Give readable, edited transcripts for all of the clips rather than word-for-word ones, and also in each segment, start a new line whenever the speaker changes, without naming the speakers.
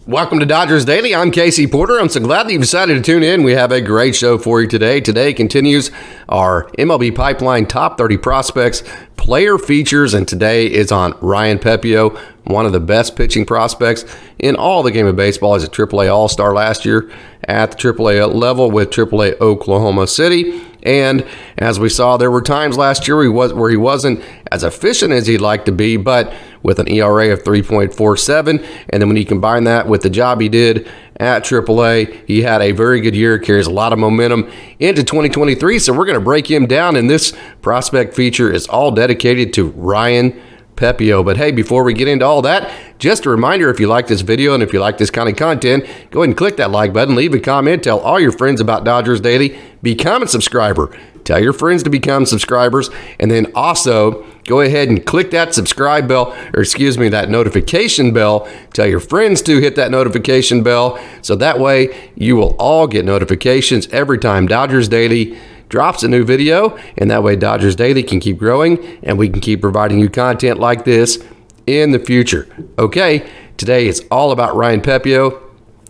Welcome to Dodgers Daily. I'm Casey Porter. I'm so glad that you decided to tune in. We have a great show for you today. Today continues our MLB Pipeline Top 30 Prospects player features, and today is on Ryan Pepiot, one of the best pitching prospects in all the game of baseball. He's a AAA All-Star last year at the AAA level with AAA Oklahoma City. And as we saw, there were times last year where he wasn't as efficient as he'd like to be, but with an ERA of 3.47. And then when you combine that with the job he did at AAA, he had a very good year, carries a lot of momentum into 2023. So we're going to break him down, and this prospect feature is all dedicated to Ryan Pepiot. But hey, before we get into all that, just a reminder, if you like this video and if you like this kind of content, go ahead and click that like button, leave a comment, tell all your friends about Dodgers Daily, become a subscriber, tell your friends to become subscribers, and then also go ahead and click that subscribe bell, that notification bell. Tell your friends to hit that notification bell, so that way you will all get notifications every time Dodgers Daily drops a new video, and that way Dodgers Daily can keep growing and we can keep providing you content like this in the future. Okay, today it's all about Ryan Pepiot.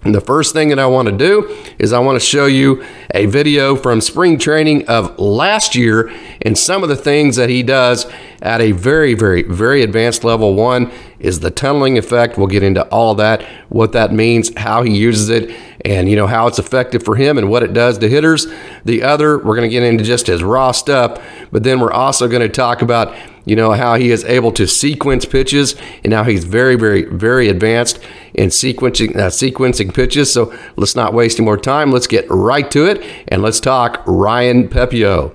And the first thing that I want to do is I want to show you a video from spring training of last year and some of the things that he does at a very, very, very advanced level. One is the tunneling effect. We'll get into all of that, what that means, how he uses it, and how it's effective for him and what it does to hitters. The other, we're going to get into just his raw stuff, but then we're also going to talk about how he is able to sequence pitches and how he's very, very, very advanced in sequencing pitches. So let's not waste any more time. Let's get right to it, and let's talk Ryan Pepiot.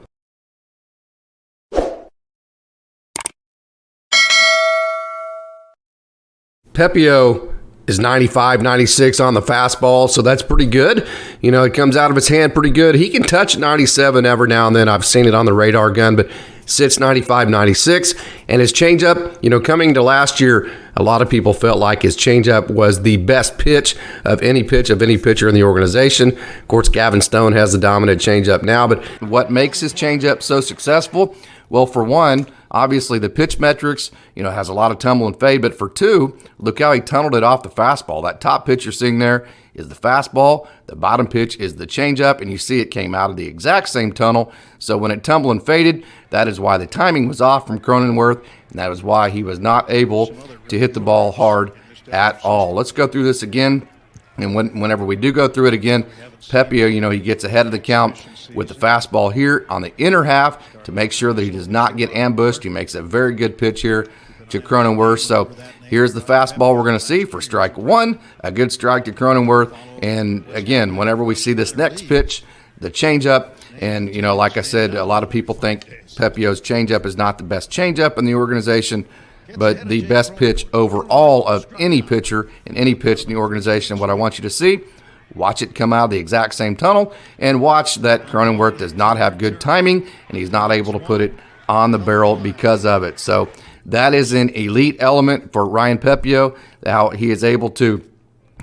Pepiot is 95, 96 on the fastball, so that's pretty good. It comes out of his hand pretty good. He can touch 97 every now and then. I've seen it on the radar gun, but sits 95, 96. And his changeup, coming to last year, a lot of people felt like his changeup was the best pitch of any pitcher in the organization. Of course, Gavin Stone has the dominant changeup now, but what makes his changeup so successful? Well, for one, obviously the pitch metrics, has a lot of tumble and fade, but for two, look how he tunneled it off the fastball. That top pitch you're seeing there is the fastball, the bottom pitch is the changeup, and you see it came out of the exact same tunnel. So when it tumbled and faded, that is why the timing was off from Cronenworth, and that is why he was not able to hit the ball hard at all. Let's go through this again. And whenever we do go through it again, Pepiot, he gets ahead of the count with the fastball here on the inner half to make sure that he does not get ambushed. He makes a very good pitch here to Cronenworth. So here's the fastball we're going to see for strike one, a good strike to Cronenworth. And again, whenever we see this next pitch, the changeup, and like I said, a lot of people think Pepiot's changeup is not the best changeup in the organization, but the best pitch overall of any pitcher and any pitch in the organization. What I want you to see, watch it come out of the exact same tunnel, and watch that Cronenworth does not have good timing, and he's not able to put it on the barrel because of it. So that is an elite element for Ryan Pepiot, how he is able to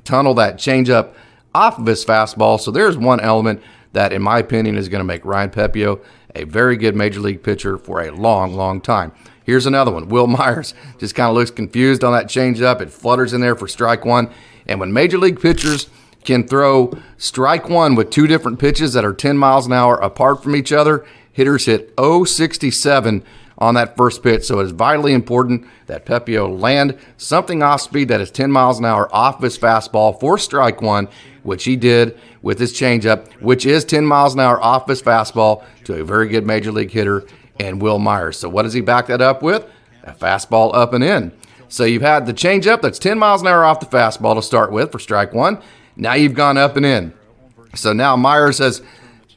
tunnel that changeup off of his fastball. So there's one element that, in my opinion, is going to make Ryan Pepiot a very good major league pitcher for a long, long time. Here's another one. Will Myers just kind of looks confused on that changeup. It flutters in there for strike one. And when major league pitchers can throw strike one with two different pitches that are 10 miles an hour apart from each other, hitters hit 0.67 on that first pitch. So it is vitally important that Pepiot land something off speed that is 10 miles an hour off his fastball for strike one, which he did with his changeup, which is 10 miles an hour off his fastball to a very good major league hitter and Will Myers. So what does he back that up with? A fastball up and in. So you've had the changeup that's 10 miles an hour off the fastball to start with for strike one. Now you've gone up and in. So now Myers has,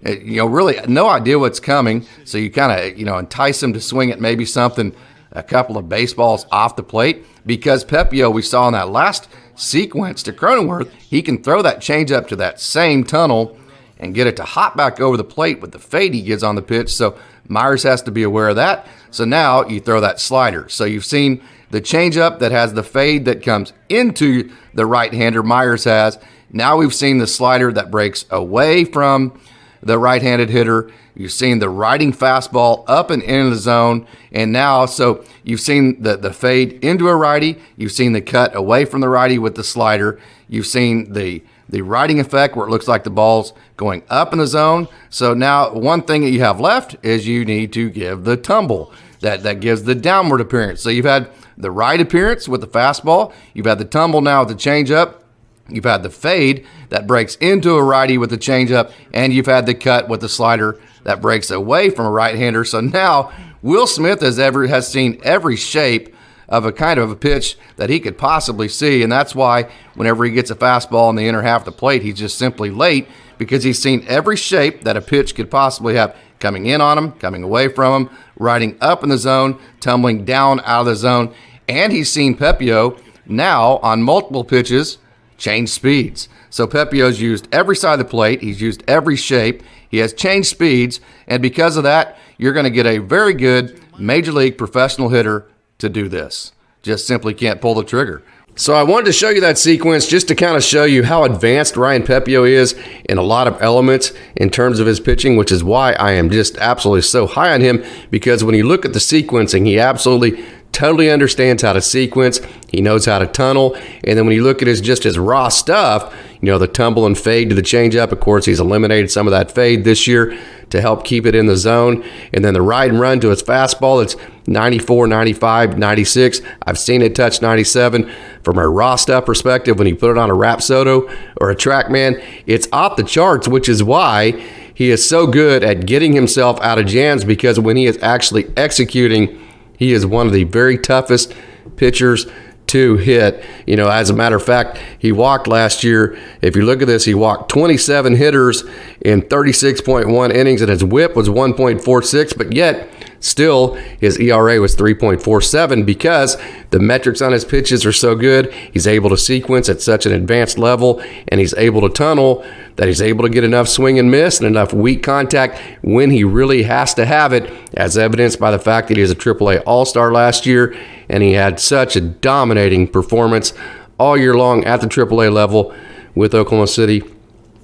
really no idea what's coming. So you kind of, entice him to swing at maybe something, a couple of baseballs off the plate, because Pepiot, we saw in that last sequence to Cronenworth, he can throw that changeup to that same tunnel and get it to hop back over the plate with the fade he gives on the pitch. So Myers has to be aware of that. So now you throw that slider. So you've seen the changeup that has the fade that comes into the right-hander Myers has. Now we've seen the slider that breaks away from the right-handed hitter. You've seen the riding fastball up and into the zone. And now, so you've seen the fade into a righty. You've seen the cut away from the righty with the slider.
You've seen the riding effect where it looks like the ball's going up in the zone. So now one thing that you have left is you need to give the tumble. That gives the downward appearance. So you've had the right appearance with the fastball. You've had the tumble now with the changeup. You've had the fade that breaks into a righty with the changeup. And you've had the cut with the slider that breaks away from a right-hander. So now Will Smith has seen every shape of a kind of a pitch that he could possibly see. And that's why whenever he gets a fastball in the inner half of the plate, he's just simply late, because he's seen every shape that a pitch could possibly have, coming in on him, coming away from him, riding up in the zone, tumbling down out of the zone. And he's seen Pepiot now on multiple pitches change speeds. So Pepiot's used every side of the plate. He's used every shape. He has changed speeds. And because of that, you're going to get a very good major league professional hitter to do this. Just simply can't pull the trigger.
So I wanted to show you that sequence just to kind of show you how advanced Ryan Pepiot is in a lot of elements in terms of his pitching, which is why I am just absolutely so high on him, because when you look at the sequencing, he absolutely totally understands how to sequence. He knows how to tunnel. And then when you look at his raw stuff, the tumble and fade to the changeup, of course, he's eliminated some of that fade this year to help keep it in the zone. And then the ride and run to his fastball, it's 94, 95, 96. I've seen it touch 97. From a raw stuff perspective, when you put it on a Rapsodo or a TrackMan, it's off the charts, which is why he is so good at getting himself out of jams, because when he is actually executing, he is one of the very toughest pitchers to hit. As a matter of fact, he walked last year. If you look at this, he walked 27 hitters in 36.1 innings, and his whip was 1.46, but yet still his ERA was 3.47, because the metrics on his pitches are so good. He's able to sequence at such an advanced level, and he's able to tunnel, that he's able to get enough swing and miss and enough weak contact when he really has to have it, as evidenced by the fact that he was a AAA All-Star last year, and he had such a dominating performance all year long at the AAA level with Oklahoma City.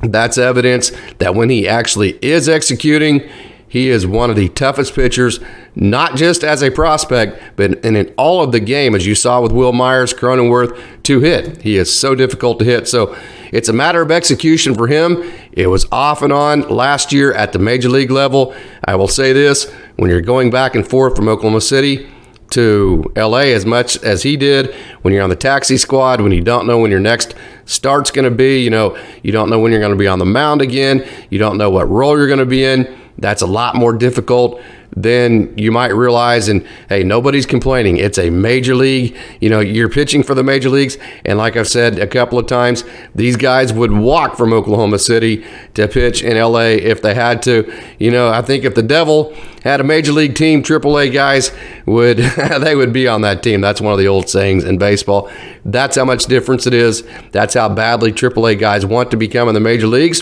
That's evidence that when he actually is executing, he is one of the toughest pitchers, not just as a prospect, but in all of the game, as you saw with Will Myers, Cronenworth, to hit. He is so difficult to hit. So it's a matter of execution for him. It was off and on last year at the major league level. I will say this, when you're going back and forth from Oklahoma City to LA as much as he did, when you're on the taxi squad, when you don't know when your next start's going to be, you don't know when you're going to be on the mound again, you don't know what role you're going to be in, that's a lot more difficult than you might realize. And hey, nobody's complaining. It's a major league. You're pitching for the major leagues. And like I've said a couple of times, these guys would walk from Oklahoma City to pitch in LA if they had to. I think if the Devil had a major league team, AAA guys they would be on that team. That's one of the old sayings in baseball. That's how much difference it is. That's how badly AAA guys want to become in the major leagues.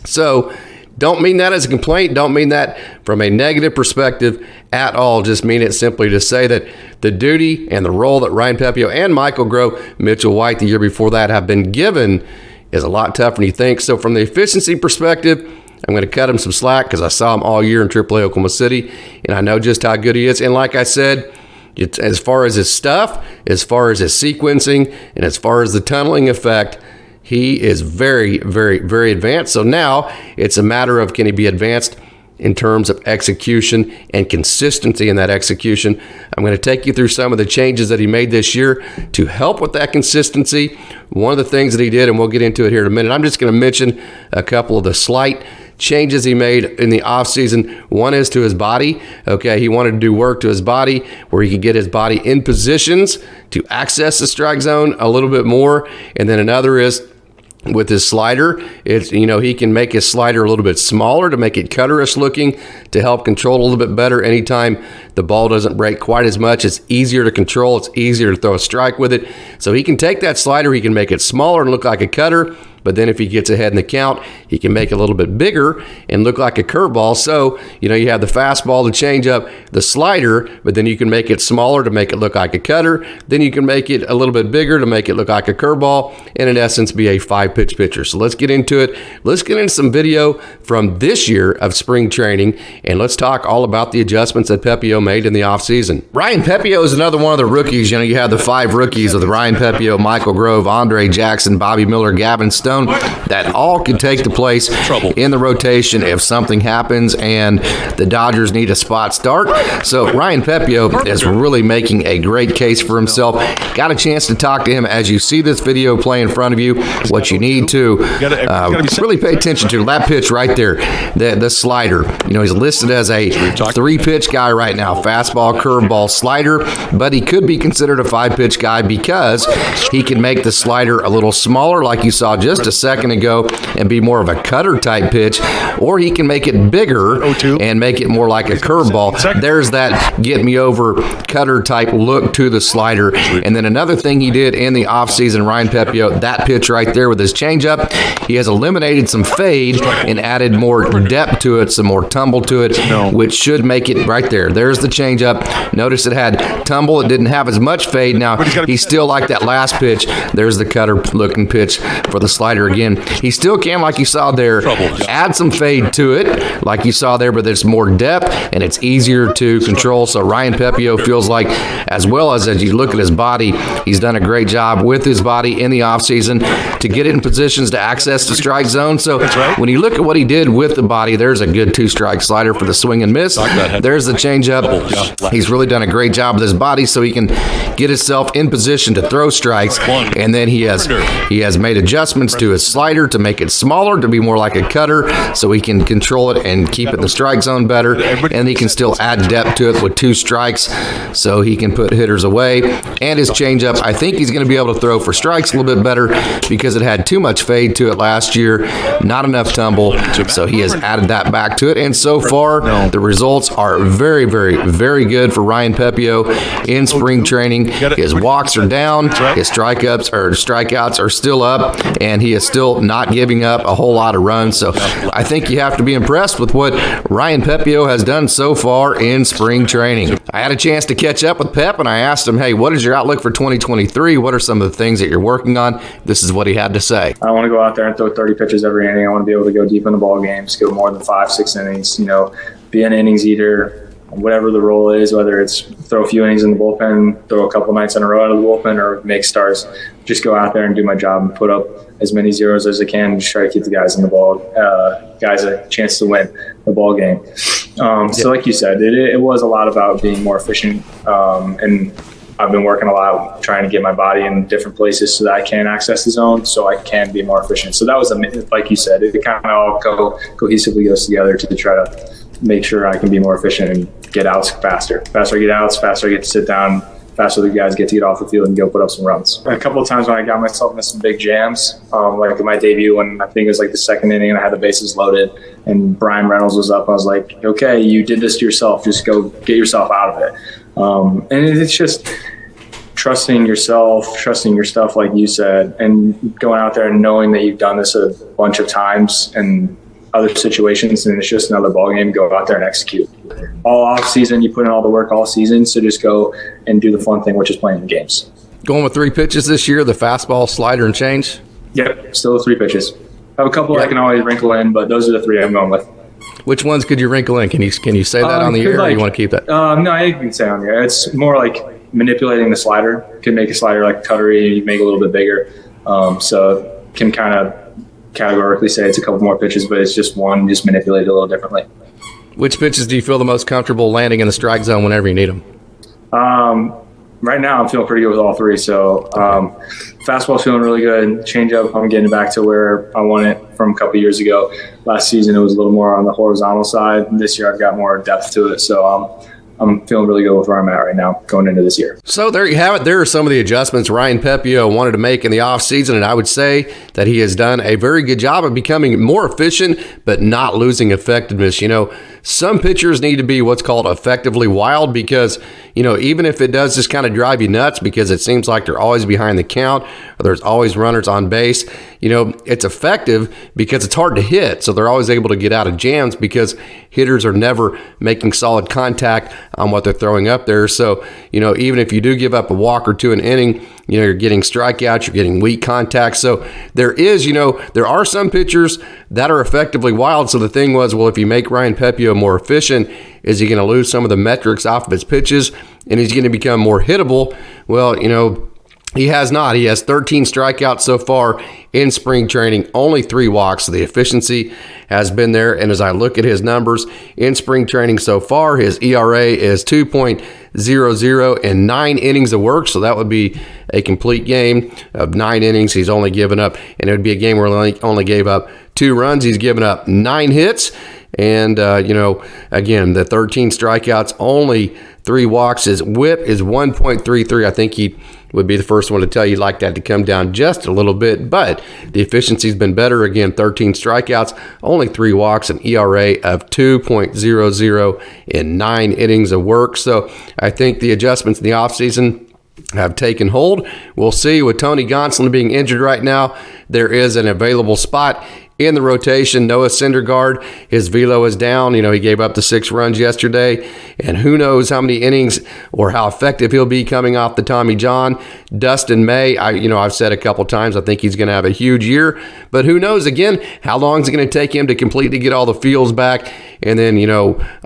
So don't mean that as a complaint. Don't mean that from a negative perspective at all. Just mean it simply to say that the duty and the role that Ryan Pepiot and Michael Grove, Mitchell White the year before that, have been given is a lot tougher than you think. So from the efficiency perspective, I'm going to cut him some slack, because I saw him all year in AAA Oklahoma City, and I know just how good he is. And like I said, as far as his stuff, as far as his sequencing, and as far as the tunneling effect, he is very, very, very advanced. So now it's a matter of, can he be advanced in terms of execution and consistency in that execution? I'm going to take you through some of the changes that he made this year to help with that consistency. One of the things that he did, and we'll get into it here in a minute, I'm just going to mention a couple of the slight changes he made in the offseason. One is to his body. Okay, he wanted to do work to his body where he could get his body in positions to access the strike zone a little bit more. And then another is with his slider. It's, he can make his slider a little bit smaller to make it cutterish looking, to help control a little bit better. Anytime the ball doesn't break quite as much, it's easier to control. It's easier to throw a strike with it. So he can take that slider, he can make it smaller and look like a cutter, but then if he gets ahead in the count, he can make it a little bit bigger and look like a curveball. So, you have the fastball, the changeup, the slider, but then you can make it smaller to make it look like a cutter. Then you can make it a little bit bigger to make it look like a curveball, and in essence be a 5-pitch pitcher. So let's get into it. Let's get into some video from this year of spring training, and let's talk all about the adjustments that Pepiot made in the offseason. Ryan Pepiot is another one of the rookies. You have the 5 rookies with Ryan Pepiot, Michael Grove, Andre Jackson, Bobby Miller, Gavin Stone, that all could take the place in the rotation if something happens and the Dodgers need a spot start. So Ryan Pepiot is really making a great case for himself. Got a chance to talk to him as you see this video play in front of you. What you need to really pay attention to, that pitch right there, the slider. He's listed as a 3-pitch guy right now, fastball, curveball, slider, but he could be considered a 5-pitch guy because he can make the slider a little smaller like you saw just a second ago and be more of a cutter type pitch, or he can make it bigger and make it more like a curveball. There's that get me over cutter type look to the slider. And then another thing he did in the offseason, Ryan Pepiot, that pitch right there with his changeup, he has eliminated some fade and added more depth to it, some more tumble to it, which should make it right there. There's the changeup. Notice it had tumble. It didn't have as much fade. Now, he's still like that last pitch. There's the cutter looking pitch for the slider again. He still can, like you saw there, add some fade to it, like you saw there, but there's more depth and it's easier to control. So Ryan Pepiot feels like, as well as you look at his body, he's done a great job with his body in the offseason to get it in positions to access the strike zone. So when you look at what he did with the body, there's a good 2-strike slider for the swing and miss. There's the changeup. He's really done a great job with his body so he can get himself in position to throw strikes. And then he has made adjustments to his slider to make it smaller, to be more like a cutter, so he can control it and keep it in the strike zone better. And he can still add depth to it with 2 strikes so he can put hitters away. And his changeup, I think he's going to be able to throw for strikes a little bit better because it had too much fade to it last year, not enough tumble, so he has added that back to it. And so far, the results are very, very, very good for Ryan Pepiot in spring training. His walks are down, his strikeouts are still up, and he is still not giving up a whole lot of runs. So I think you have to be impressed with what Ryan Pepiot has done so far in spring training. I had a chance to catch up with Pep, and I asked him, hey, what is your outlook for 2023? What are some of the things that you're working on? This is what he had to say.
I want to go out there and throw 30 pitches every inning. I want to be able to go deep in the ball games, go more than 5-6 innings, be an innings eater, whatever the role is, whether it's throw a few innings in the bullpen, throw a couple nights in a row out of the bullpen, or make starts. Just go out there and do my job and put up as many zeros as I can and just try to keep the guys in the ball, guys a chance to win the ball game. So like you said, it was a lot about being more efficient, and I've been working a lot trying to get my body in different places so that I can access the zone, so I can be more efficient. So that was, like you said, it kind of all cohesively goes together to try to make sure I can be more efficient and get outs faster. Faster I get outs, faster I get to sit down, faster the guys get to get off the field and go put up some runs. A couple of times when I got myself into some big jams, like in my debut when I think it was like the second inning and I had the bases loaded and Brian Reynolds was up, I was like, okay, you did this to yourself. Just go get yourself out of it. And it's just trusting yourself, trusting your stuff, like you said, and going out there and knowing that you've done this a bunch of times and other situations, and it's just another ball game. Go out there and execute. All off season, you put in all the work all season, so just go and do the fun thing, which is playing the games.
Going with 3 pitches this year, the fastball, slider, and change?
Yep, still 3 pitches. I have a couple I can always wrinkle in, but those are the 3 I'm going with.
Which ones could you wrinkle in? Can you say that on the air, or you want to keep that?
No, I can say on the air. It's more like manipulating the slider. Can make a slider like cuttery, make it a little bit bigger. So can kind of categorically say it's a couple more pitches, but it's just one, just manipulate it a little differently.
Which pitches do you feel the most comfortable landing in the strike zone whenever you need them?
Right now I'm feeling pretty good with all 3. So fastball's feeling really good. Changeup, I'm getting back to where I want it from a couple years ago. Last season it was a little more on the horizontal side. This year I've got more depth to it. So I'm feeling really good with where I'm at right now going into this year.
So there you have it. There are some of the adjustments Ryan Pepiot wanted to make in the offseason, and I would say that he has done a very good job of becoming more efficient but not losing effectiveness. Some pitchers need to be what's called effectively wild because, even if it does just kind of drive you nuts because it seems like they're always behind the count or there's always runners on base, it's effective because it's hard to hit. So they're always able to get out of jams because hitters are never making solid contact on what they're throwing up there. So, even if you do give up a walk or two an inning, you're getting strikeouts, you're getting weak contact. So there is, there are some pitchers that are effectively wild. So the thing was, well, if you make Ryan Pepiot more efficient, is he going to lose some of the metrics off of his pitches and he's going to become more hittable? Well, he has not. He has 13 strikeouts so far in spring training, only 3 walks. So the efficiency has been there. And as I look at his numbers in spring training so far, his ERA is 2.00 in 9 innings of work. So that would be a complete game of 9 innings. He's only given up, and it would be a game where he only gave up 2 runs. He's given up 9 hits. And, again, the 13 strikeouts, only 3 walks. His whip is 1.33. I think he would be the first one to tell you like that to come down just a little bit, but the efficiency's been better. Again, 13 strikeouts, only 3 walks, an ERA of 2.00 in 9 innings of work. So I think the adjustments in the offseason have taken hold. We'll see. With Tony Gonsolin being injured right now, there is an available spot in the rotation. Noah Syndergaard, his velo is down. He gave up the 6 runs yesterday, and who knows how many innings or how effective he'll be coming off the Tommy John. Dustin May, I've said a couple times, I think he's going to have a huge year, but who knows, again, how long is it going to take him to completely get all the feels back? And then,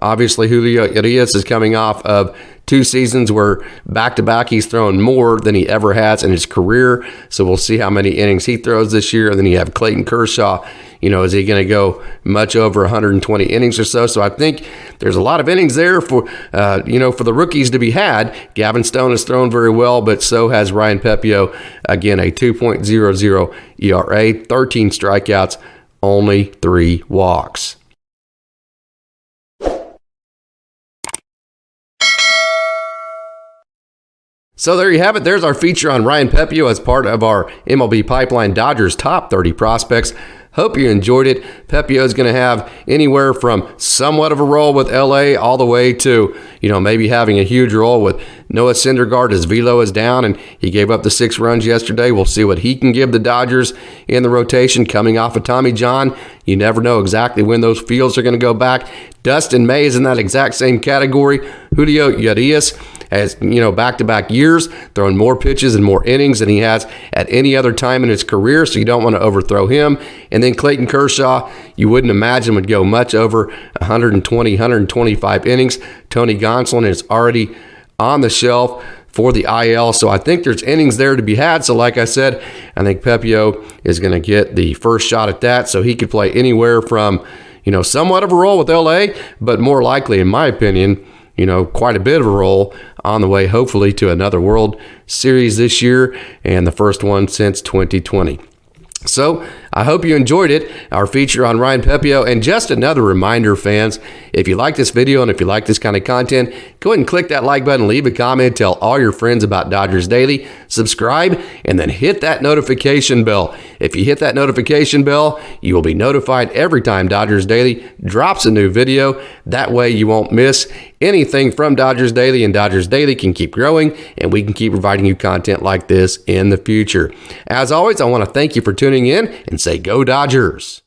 obviously Julio Urias is coming off of 2 seasons where back-to-back he's thrown more than he ever has in his career. So we'll see how many innings he throws this year. And then you have Clayton Kershaw. Is he going to go much over 120 innings or so? So I think there's a lot of innings there for the rookies to be had. Gavin Stone has thrown very well, but so has Ryan Pepiot. Again, a 2.00 ERA, 13 strikeouts, only 3 walks. So there you have it. There's our feature on Ryan Pepiot as part of our MLB Pipeline Dodgers Top 30 Prospects. Hope you enjoyed it. Pepiot is going to have anywhere from somewhat of a role with LA all the way to, maybe having a huge role with Noah Syndergaard. His velo is down and he gave up the 6 runs yesterday. We'll see what he can give the Dodgers in the rotation coming off of Tommy John. You never know exactly when those fields are going to go back. Dustin May is in that exact same category. Julio Urias has, back-to-back years, throwing more pitches and more innings than he has at any other time in his career, so you don't want to overthrow him. And then Clayton Kershaw, you wouldn't imagine would go much over 120, 125 innings. Tony Gonsolin is already on the shelf for the IL, so I think there's innings there to be had. So like I said, I think Pepiot is going to get the first shot at that, so he could play anywhere from, somewhat of a role with LA, but more likely, in my opinion, quite a bit of a role on the way, hopefully, to another World Series this year and the first one since 2020. So I hope you enjoyed it, our feature on Ryan Pepiot. And just another reminder, fans, if you like this video and if you like this kind of content, go ahead and click that like button, leave a comment, tell all your friends about Dodgers Daily, subscribe, and then hit that notification bell. If you hit that notification bell, you will be notified every time Dodgers Daily drops a new video. That way you won't miss anything from Dodgers Daily, and Dodgers Daily can keep growing and we can keep providing you content like this in the future. As always, I want to thank you for tuning in and say go Dodgers.